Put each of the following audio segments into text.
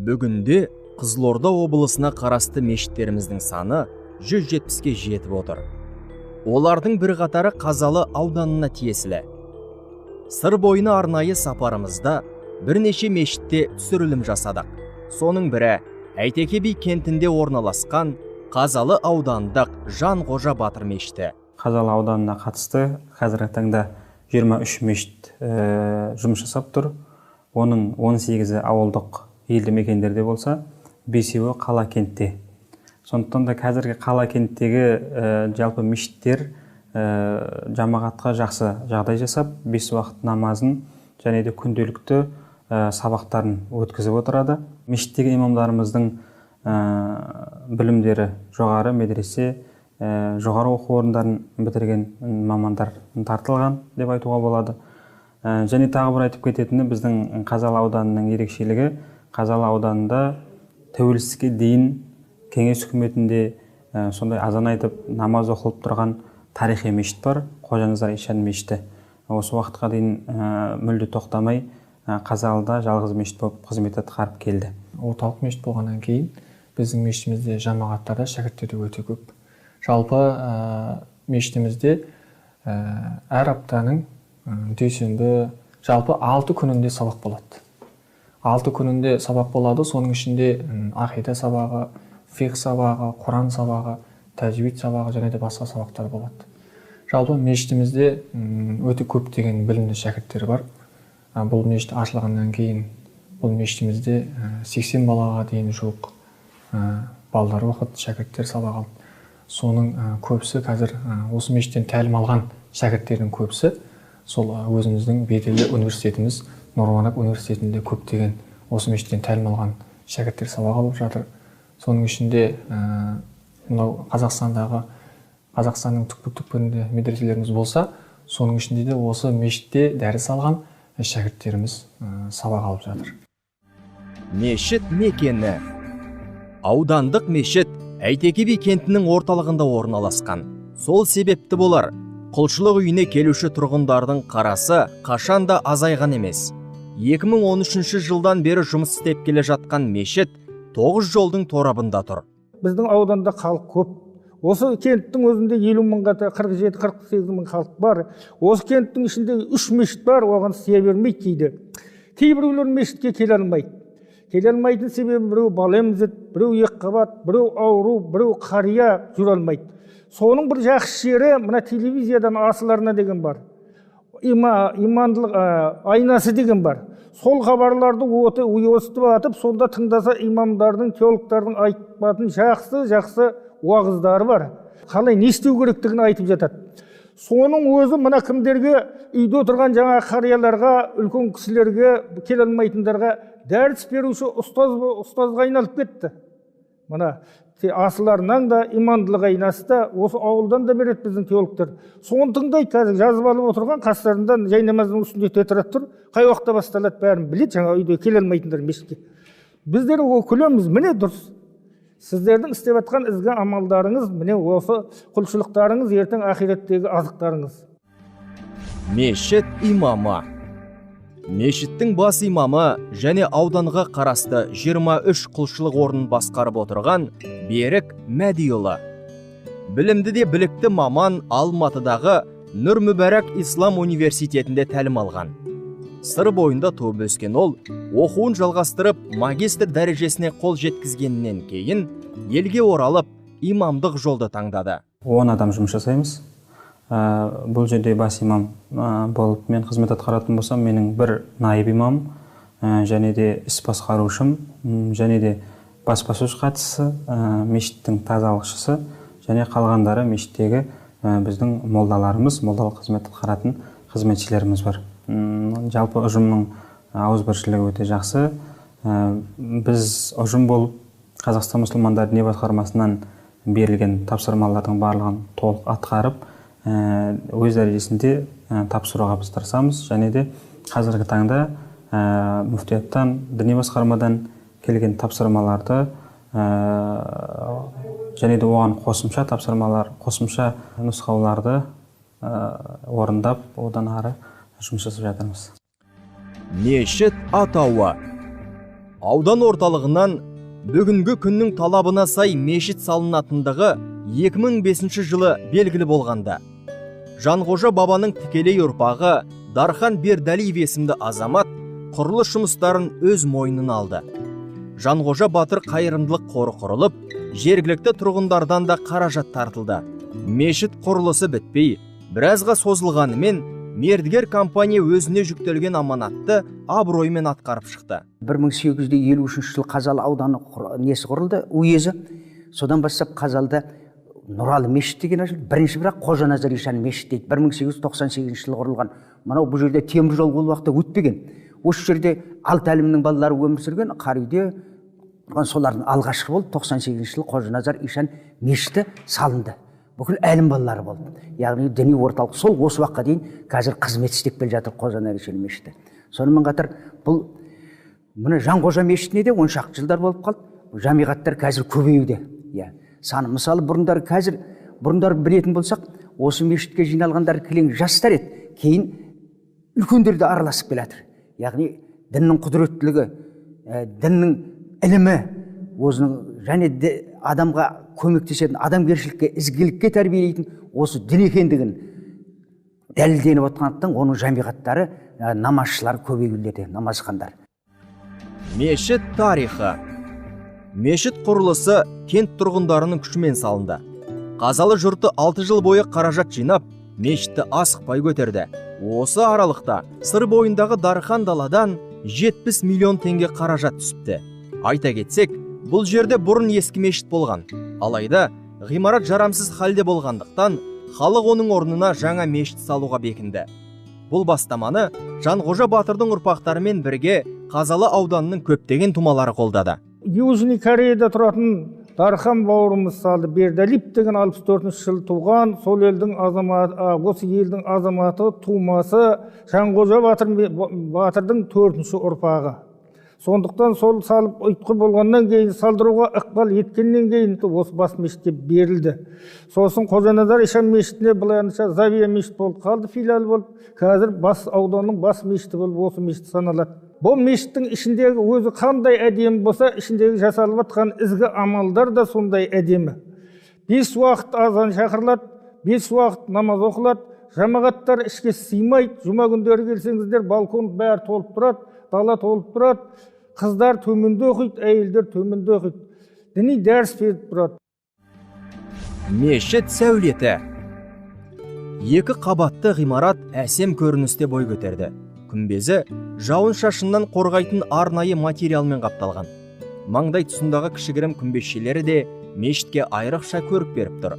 Бүгінде Қызылорда облысына қарасты мешіттеріміздің саны 170-ке жетіп отыр. Олардың бір қатары Қазалы ауданына тиесілі. Сыр бойына арнайы сапарымызда бірнеше мешітте түсірілім жасадық. Соның бірі Әйтеке би кентінде орналасқан Қазалы аудандық Жанқожа Батыр мешіті. Қазалы ауданына қатысты қазіргі таңда 23 мешіт жұмыс жасап тұр. Оның 18-і ауылдық елді мекендерде болса, 5-і қала кентте. Сондықтан да қазіргі қала кенттегі жалпы мешіттер жамағатқа жақсы жағдай жасап, 5 уақыт намазын және де күнделікті сабақтарын өткізіп отырады. Мешіттегі имамдарымыздың білімдері жоғары, медресе, жоғары оқу орындарын бітірген мамандар тартылған деп айтуға болады. Және тағы бір айтып кететіні, біздің Қазалы ауданының ерекшелігі, Қазалы ауданында тәуелсіздікке дейін кеңес үкіметінде сондай азан айтып намаз оқылып тұрған тарихи мешіт бар, Қожаназар Ишан мешіті. Осы уақытқа дейін мүлде тоқтамай Қазалыда жалғыз мешіт болып қызмет атқарып келді. Орталық мешіт болғаннан кейін біздің мешітімізде жамағаттарда шәкірттер өте көп. Жалпы мешітімізде әр аптаның дүйсенбі жалпы 6 күнінде сабақ болады. 6 күнінде сабақ болады, соның ішінде ақида сабағы, фиқх сабағы, Құран сабағы, тәжвид сабағы және де басқа сабақтар болады. Жалпы мешітімізде өте көптеген білімді шәкірттер бар. Бұл мешіт ашылғаннан кейін бұл мешітімізде 80 балаға дейін жуық балалар оқыды, шәкірттер сабақ алды. Соның көбісі қазір осы мешіттен тәлім алған шәкірттердің көбісі сол өзіміздің беделді университетіміз Нұрванак университетінде көптеген осы мешіттен тәлім алған шәкірттер сабақ алып жатыр. Соның ішінде Қазақстанның түкпір-түкпірінде медреселеріміз болса, соның ішінде де осы мешітте дәріс алған шәкірттеріміз сабақ алып жатыр. Мешіт мекені. Аудандық мешіт Әйтеке би кентінің орталығында орналасқан. Сол себепті болар, құлшылық үйіне келуші тұрғындардың қарасы қашанда азайған емес. 2013 жылдан бері жұмыс істеп келе жатқан мешіт 9 жолдың торабында тұр. Біздің ауданда халық көп. Осы кенттің өзінде 50 мыңға 47-48 мың халық бар. Осы кенттің ішінде 3 мешіт бар, оған сия бермейді кейде. Кейбіреулер мешітке келе алмайды. Келе алмайтын себебі біреу бала емізеді, біреу екіқабат, біреу ауру, біреу қария жүре алмайды. Соның бір жақсы жері мына телевизиядан асыларына деген бар. Имандылық айнасы деген бар. Сол хабарларды өстіп атып, сонда тыңдаса имамдардың, теологтардың айтпатын жақсы уағыздары бар. Қалай не істеу керектігін айтып жатады. Соның өзі мына кімдерге, үйде отырған жаңа қарияларға, үлкен кісілерге, келе алмайтындарға дәріс беруші ұстазға айналып кетті. Мына асыларынан да, имандылық айнасы да, осы ауылдан да береді біздің теологтар. Соны тыңдайды, қазір жазып алып отырған қастарында жай намаздың үстінде тетірап тұр. Қай уақытта басталады бәрін біледі, жаңа үйде келе алмайтындар мешітке. Біздер күлеміз, міне дұрыс. Сіздердің істеп жатқан ізгі амалдарыңыз, міне осы құлшылықтарыңыз, ертең ақиреттегі азықтарыңыз. Мешіт имамы. Мешіттің бас имамы және ауданға қарасты 23 құлшылық орнын басқарып отырған Берік Мәдиұлы. Білімді де білікті маман Алматыдағы Нұр Мүбәрак Ислам университетінде тәлім алған. Сыр бойында туып өскен ол, оқуын жалғастырып, магистр дәрежесіне қол жеткізгеннен кейін елге оралып, имамдық жолды таңдады. 10 адам жұмыс жасаймыз. Бұл жерде бас имам болып мен қызмет атқаратын болсам, менің бір найып имам және де іс басқарушым және де баспасөз хатшысы, мешіттің тазалықшысы және қалғандары мешіттегі біздің молдаларымыз, молдалық қызмет атқаратын қызметшілеріміз бар. Жалпы ұжымның ауызбіршілігі өте жақсы. Біз ұжым болып Қазақстан мұсылмандары діни басқармасынан берілген тапсырмалардың барлығын толық атқарып, өз дәрежесінде тапсыруға біз тырысамыз. Және де қазіргі таңда мүфтияттан, діни басқармадан келген тапсырмаларды және де оған қосымша тапсырмалар, қосымша нұсқауларды орындап, одан ары жұмыс жасап жатырмыз. Мешіт атауы. Аудан орталығынан бүгінгі күннің талабына сай мешіт салынатындығы 2005 жылы белгілі болғанда, Жанғожа бабаның тікелей ұрпағы Дархан Бердалиев есімді азамат құрылыс жұмыстарын өз мойнына алды. Жанғожа Батыр қайырымдылық қоры құрылып, жергілікті тұрғындардан да қаражат тартылды. Мешіт құрылысы бітпей, біразға созылғанымен, мердігер компания өзіне жүктелген аманатты абыроймен атқарып шықты. 1853 жыл Қазалы ауданы несі құрылды, уезі. Содан бастап Қазалда Нұралы мешіт деген ашылды. Бірінші бірақ Қожаназар Ишан мешіт дейді. 1898 жылы құрылған. Мынау бұл жерде темір жол ол уақытта өтпеген. Осы жерде алты әлімнің балалары өмір сүрген, қарүйде солардың алғашқы болды. 98 жылы Қожаназар Ишан мешіті салынды. Бүкіл әлім балалары болды. Яғни діни орталық сол осы уақытқа дейін қазір қызмет істеп келе жатыр Қожаназар Ишан мешіті. Сонымен қатар бұл мына Жанғожа мешітіне де 10 шақты жылдар болып қалды. Жамиғаттар қазір көбеюде. Саны мысалы бұрындар білетін болсақ, осы мешітке жиналғандар кілең жастар еді, кейін үлкендер де араласып келатыр. Яғни діннің құдіреттілігі, діннің ілімі, өзінің және адамға көмектесетін, адамгершілікке, ізгілікке тәрбиелейтін осы дін екендігін дәлелденіп отқандықтан оның жамиғаттары, намазшылар көбеюде, намазхандар. Мешіт тарихы. Мешіт құрылысы кент тұрғындарының күшімен салынды. Қазалы жұрты 6 жыл бойы қаражат жинап, мешітті асықпай көтерді. Осы аралықта сыр бойындағы Дархан даладан 70 миллион теңге қаражат түсіпті. Айта кетсек, бұл жерде бұрын ескі мешіт болған. Алайда ғимарат жарамсыз халде болғандықтан, халық оның орнына жаңа мешіт салуға бекінді. Бұл бастаманы Жанғожа Батырдың ұрпақтарымен бірге Қазалы ауданының көптеген тумалары қолдады. Южный Кореяда тұратын Дархан бауырымыз салды. Бердалиев деген 64 жыл туған, сол елдің азаматы, осы елдің азаматы, тумасы Жанғожа Батырдың 4-ші ұрпағы. Сондықтан сол салып ұйтқы болғаннан кейін, салдыруға ықпал еткеннен кейін осы бас мешітке берілді. Сосын Қожаназар Ишан мешітіне былайынша Завия мешіт болып қалды, филиал болып. Қазір бас ауданның бас мешіті болып осы мешіт саналады. Бұл мешіттің ішіндегі өзі қандай әдемі болса, ішіндегі жасалып жатқан ізгі амалдар да сондай әдемі. 5 уақыт азан шақырылады, 5 уақыт намаз оқылады, жамағаттар ішке сыймайды. Жұма күндері келсеңіздер, балкон бәрі толып тұрады, дала толып тұрады. Қыздар төменде оқиды, әйелдер төменде оқиды. Діни дәріс беріп тұрады. Мешіт сәулеті. 2 қабатты ғимарат әсем көріністе бой көтерді. Күмбезі жауын шашыннан қорғайтын арнайы материалмен қапталған. Маңдай тұсындағы кішігірім күмбезшелері де мешітке айрықша көрік беріп тұр.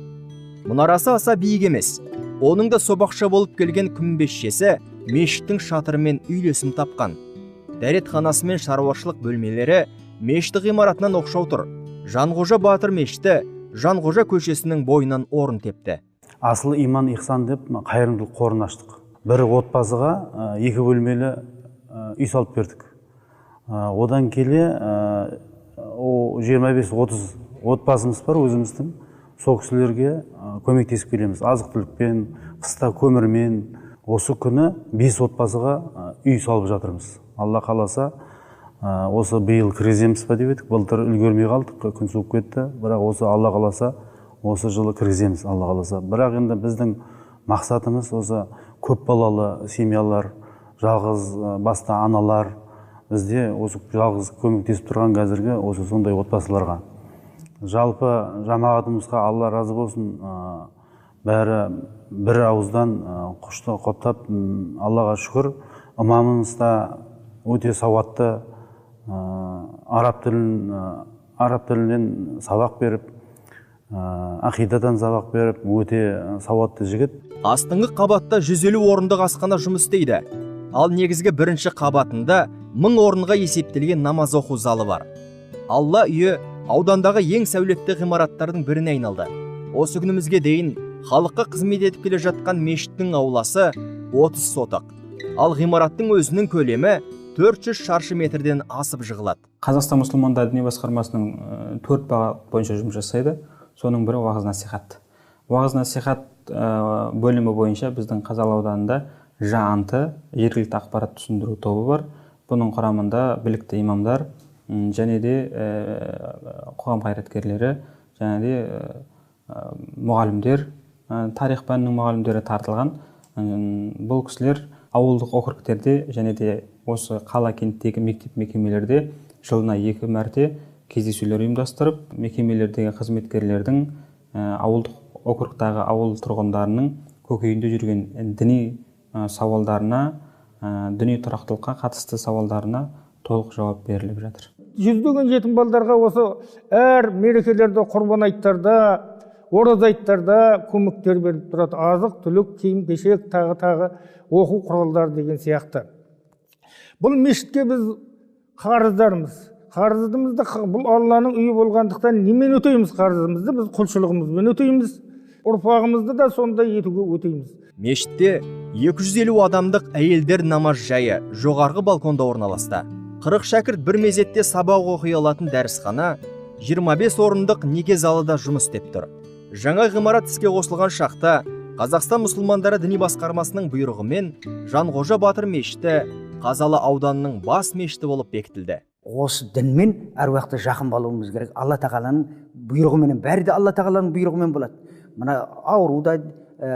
Мұнарасы аса биік емес. Оның да собақша болып келген күмбезшесі мешіттің шатырымен үйлесім тапқан. Дәретханасы мен шаруашылық бөлмелері мешіт ғимаратынан оқшау тұр. Жанғожа Батыр мешіті Жанғожа көшесінің бойынан орын тепті. Асыл иман ихсан деп қайырымдылық қорын аштық. Бір отбасыға 2 бөлмелі үй салып бердік. Одан келе 25-30 отбасымыз бар өзіміздің. Сол кісілерге көмектесіп келеміз. Азық-түлікпен, қыста көмірмен. Осы күні 5 отбасыға үй салып жатырмыз. Алла қаласа, осы биыл кіргіземіз ба деп едік. Былтыр үлгермей қалдық, күн суып кетті. Бірақ осы Алла қаласа, осы жылы кіргіземіз, Алла қаласа. Бірақ енді біздің мақсатымыз осы көп балалы семьялар, жалғыз басты аналар, бізде осы жалғыз көмектесіп тұрған қазіргі осы сондай отбасыларға. Жалпы жамағатымызға Алла разы болсын, бәрі бір ауыздан құшты қоптап, Аллаға шүкір. Имамымыз да өте сауатты, араб тілінен сабақ беріп, ақидадан сабақ беріп, өте сауатты жігіт. Астыңғы қабатта 150 орындық асхана жұмыс істейді. Ал негізгі бірінші қабатында 1000 орынға есептелген намаз оқу залы бар. Алла үйі аудандағы ең сәулетті ғимараттардың біріне айналды. Осы күнімізге дейін халыққа қызмет етіп келе жатқан мешіттің ауласы 30 сотық. Ал ғимараттың өзінің көлемі 400 шаршы метрден асып жығылады. Қазақстан мұсылмандар діни басқармасының 4 бағыт бойынша жұмыс жасайды. Соның бірі уағыз насихат. Уағыз насихат бөлімі бойынша біздің Қазалы ауданында ЖАНТы жергілікті ақпарат түсіндіру тобы бар. Бұның құрамында білікті имамдар, және де қоғам қайраткерлері, және де мұғалімдер, тарих пәнінің мұғалімдері тартылған. Бұл кісілер ауылдық округтерде және де осы қала кенттегі мектеп мекемелерде жылына 2 мәрте кездесулер ұйымдастырып, мекемелердегі қызметкерлердің ауылдық округтағы ауыл тұрғындарының көкейінде жүрген діни сауалдарына, діни тұрақтылыққа қатысты сауалдарына толық жауап беріліп жатыр. Жүздеген жетім балдарға осы әр мерекелерде, құрбан айттарда, ораза айттарда көмектер беріп тұрады. Азық, түлік, киім кешек, тағы оқу құралдары деген сияқты. Бұл мешітке біз қарыздармыз. Қарызымызды бұл Алланың үйі болғандықтан немен өтейміз қарызымызды? Біз құлшылығымызбен өтейміз. Ұрпағымызды да сондай етуге өтейміз. Мешітте 250 адамдық әйелдер намаз жайы жоғарғы балконда орналасты. 40 шәкірт бір мезетте сабақ оқи алатын дәрісхана, 25 орындық неке залы да жұмыс істеп тұр. Жаңа ғимарат іске қосылған шақта Қазақстан мұсылмандары діни басқармасының бұйрығымен Жанғожа Батыр мешіті Қазалы ауданының бас мешіті болып бекітілді. Осы дінмен әр уақытта жақын болуымыз керек. Алла тағаланың бұйрығымен, бәрі де Алла тағаланың бұйрығымен болады. Мына ауруда,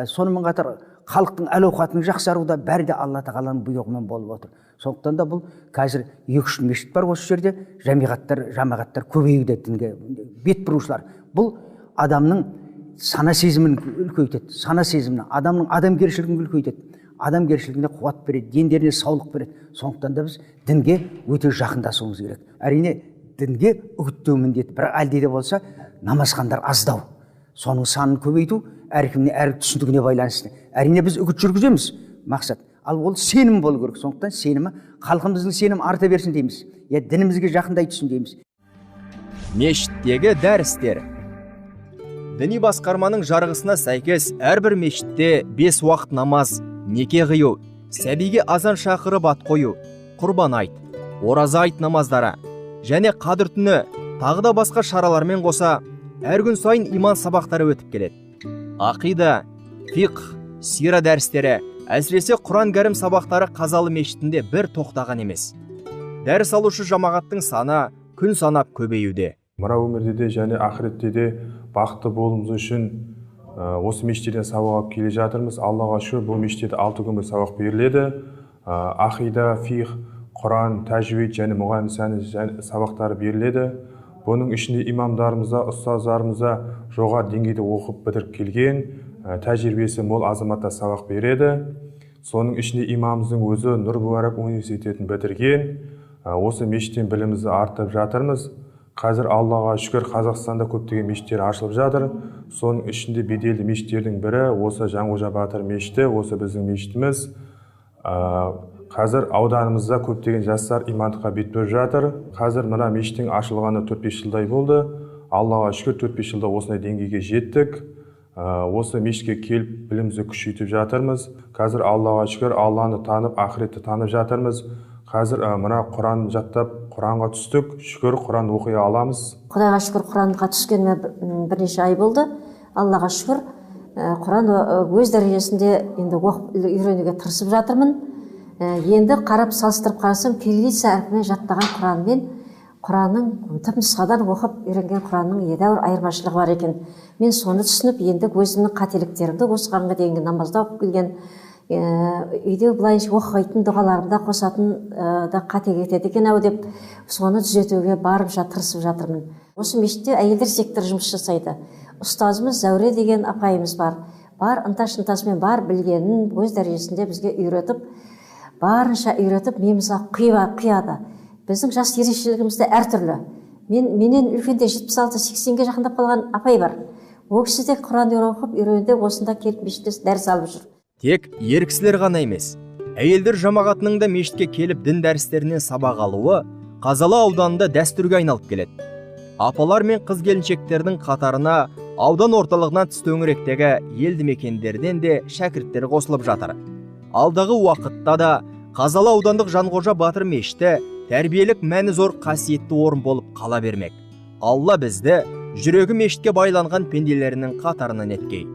сонымен қатар халықтың әл-ауқатының жақсаруда бәрі де Алла тағаланың бұйрығымен болып отыр. Сондықтан да бұл қазір 2-3 мешіт бар осы жерде, жамағаттар көбеюде дінге бет бұрушылар. Бұл адамның сана сезімін үлкейтеді, сана сезімін, адамның адамгершілігін үлкейтеді, адамгершілігіне қуат береді, дендеріне саулық береді. Сондықтан да біз дінге өте жақындасуымыз керек. Әрине дінге үгіттеу міндеті, бірақ әлде де болса намазхандар аздау. Соның санын көбейту әркімне әр түсіндігіне байланысты. Әрине біз үгіт жүргіземіз, мақсат. Ал ол сенім болу керек. Сондықтан сенімі, халқымыздың сенімі арта берсін дейміз. Дінімізге жақындай түсін дейміз. Мешіттегі дәрістер. Діни басқарманың жарғысына сәйкес әрбір мешітте 5 уақыт намаз, неке қию, сәбиге азан шақырып ат қою, құрбан айт, ораза айт намаздары және қадір түні тағы да басқа шаралармен қоса әр күн сайын иман сабақтары өтіп келеді. Ақида, фиқх, сира дәрістері, әсіресе Құран кәрім сабақтары Қазалы мешітінде бір тоқтаған емес. Дәріс алушы жамағаттың саны күн санап көбеюде. Мына өмірде де және ақыретте де бақытты болуымыз үшін осы мешіттен сабақ алып келе жатырмыз. Аллаға шүкір, бұл мешітте 6 күн сабақ беріледі. Ақида, фиқх, Құран, тәжвид және мұғалім сәні сабақтары беріледі. Бұның ішінде имамдарымызда, ұстаздарымызда жоғары деңгейде оқып бітіріп келген, тәжірибесі мол азаматтар сабақ береді. Соның ішінде имамымыздың өзі Нұр Мүбарак университетін бітірген. Осы мешіттен білімімізді артып жатырмыз. Қазір Аллаға шүкір Қазақстанда көптеген мешіттер ашылып жатыр. Соның ішінде беделді мешіттердің бірі осы Жанғожа Батыр мешіті, осы біздің мешітіміз. Қазір ауданымызда көптеген жастар имандыққа бет бұрып жатыр. Қазір мына мешіттің ашылғаны 4-5 жылдай болды. Аллаға шүкір 4-5 жылда осындай деңгейге жеттік. Осы мешітке келіп білімімізді күшейтіп жатырмыз. Қазір Аллаға шүкір Алланы танып, ақыретті танып жатырмыз. Қазір мына Құран жаттап, Құранға түстік, шүкір Құран оқи аламыз. Құдайға шүкір Құранға түскеніме бірнеше ай болды. Аллаға шүкір Құран өз дәрежесінде енді оқып үйренуге тырысып жатырмын. Енді қарап салыстырып қарасам, кириллица әрпімен жаттаған Құранмен Құранның түпнұсқадан оқып үйренген Құранның едәуір айырмашылығы бар екен. Мен соны түсініп, енді өзімнің қателіктерімді осыған дейінгі намазда оқып келген, үйде былай оқитын дұғаларымда қосатын да қате кетеді екен ау деп соны түзетуге барынша тырысып жатырмын. Осы мешітте әйелдер секторы жұмыс жасайды. Ұстазымыз Зәуре деген апайымыз бар. Бар ынта-шынтасымен бар білгенін өз дәрежесінде бізге үйретіп, барынша үйретіп, миымызға құяды. Біздің жас ерекшелігімізде әртүрлі. Менен үлкенде 76-80-ге жақындап қалған апай бар. Ол кісі де Құран оқып үйренді, осында келіп мешітте дәріс алып жүр. Тек ер кісілер ғана емес, әйелдер жамағатының да мешітке келіп дін дәрістерінен сабақ алуы Қазалы ауданында дәстүрге айналып келеді. Апалар мен қыз келіншектердің қатарына аудан орталығынан тыс төңіректегі елді мекендерден де шәкірттер қосылып жатыр. Алдағы уақытта да Қазалы аудандық Жанғожа Батыр мешіті тәрбиелік мәні зор қасиетті орын болып қала бермек. Алла бізді жүрегі мешітке байланған пенделерінің қатарынан еткей.